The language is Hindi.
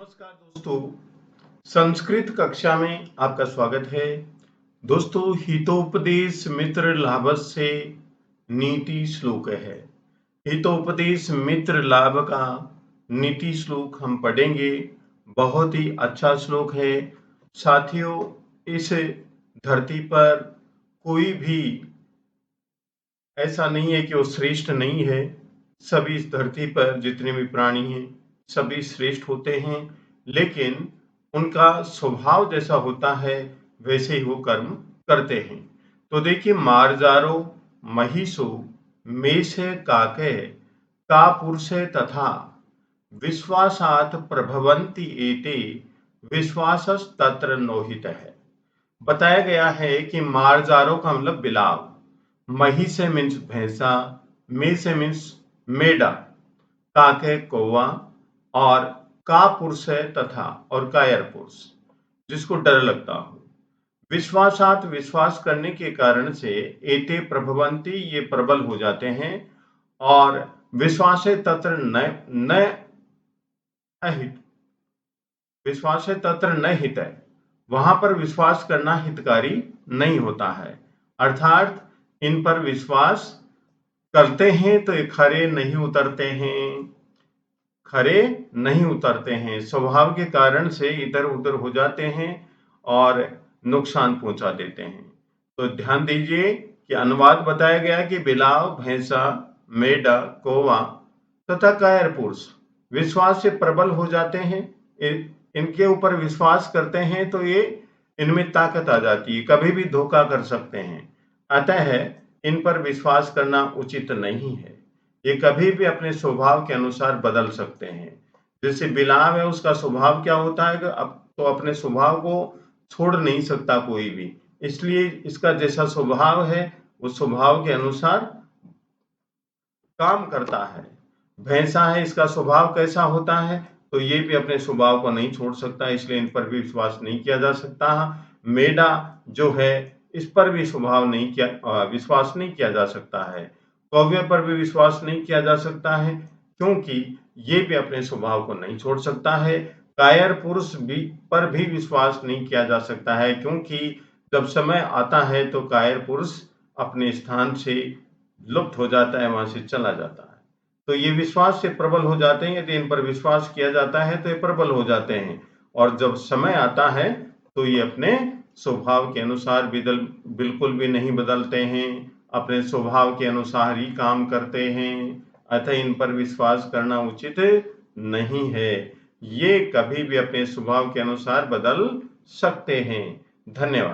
नमस्कार दोस्तों, संस्कृत कक्षा में आपका स्वागत है। दोस्तों, हितोपदेश मित्र लाभस्य नीति श्लोक है। हितोपदेश मित्र लाभ का नीति श्लोक हम पढ़ेंगे। बहुत ही अच्छा श्लोक है। साथियों, इस धरती पर कोई भी ऐसा नहीं है कि वो श्रेष्ठ नहीं है। सभी इस धरती पर जितने भी प्राणी हैं सभी श्रेष्ठ होते हैं, लेकिन उनका स्वभाव जैसा होता है वैसे ही वो कर्म करते हैं। तो देखिए, मार्जारो महिषो मेष काके का पुरुष तथा विश्वासात प्रभवन्ति एते विश्वासस तत्र नोहित है। बताया गया है कि मार्जारो का मतलब बिलाव, मही से मीन्स भैंसा, मे से मीन्स मेढा, काके कौवा, और का पुरुष है तथा और कायर पुरुष जिसको डर लगता हो। विश्वासात विश्वास करने के कारण से, एते प्रभवंती ये प्रबल हो जाते हैं, और विश्वासे तत्र न अहित, विश्वासे तत्र न हित है, वहां पर विश्वास करना हितकारी नहीं होता है। अर्थात इन पर विश्वास करते हैं तो ये खरे नहीं उतरते हैं, खरे नहीं उतरते हैं, स्वभाव के कारण से इधर उधर हो जाते हैं और नुकसान पहुंचा देते हैं। तो ध्यान दीजिए कि अनुवाद बताया गया कि बिलाव, भैंसा, मेढा, कौवा तथा कायर पुरुष विश्वास से प्रबल हो जाते हैं। इनके ऊपर विश्वास करते हैं तो ये इनमें ताकत आ जाती है, कभी भी धोखा कर सकते हैं। अतः इन पर विश्वास करना उचित नहीं है। ये कभी भी अपने स्वभाव के अनुसार बदल सकते हैं। जैसे बिलाव है, उसका स्वभाव क्या होता है कि अब तो अपने स्वभाव को छोड़ नहीं सकता कोई भी, इसलिए इसका जैसा स्वभाव है उस स्वभाव के अनुसार काम करता है। भैंसा है, इसका स्वभाव कैसा होता है, तो ये भी अपने स्वभाव को नहीं छोड़ सकता, इसलिए इन पर भी विश्वास नहीं किया जा सकता। मेढा जो है, इस पर भी विश्वास नहीं किया जा सकता है। कौवे पर भी विश्वास नहीं किया जा सकता है, क्योंकि ये भी अपने स्वभाव को नहीं छोड़ सकता है। कायर पुरुष पर भी विश्वास नहीं किया जा सकता है, क्योंकि जब समय आता है तो कायर पुरुष अपने स्थान से लुप्त हो जाता है, वहां से चला जाता है। तो ये विश्वास से प्रबल हो जाते हैं। यदि इन पर विश्वास किया जाता है तो ये प्रबल हो जाते हैं, और जब समय आता है तो ये अपने स्वभाव के अनुसार बिल्कुल भी नहीं बदलते हैं, अपने स्वभाव के अनुसार ही काम करते हैं। अतः इन पर विश्वास करना उचित नहीं है। ये कभी भी अपने स्वभाव के अनुसार बदल सकते हैं। धन्यवाद।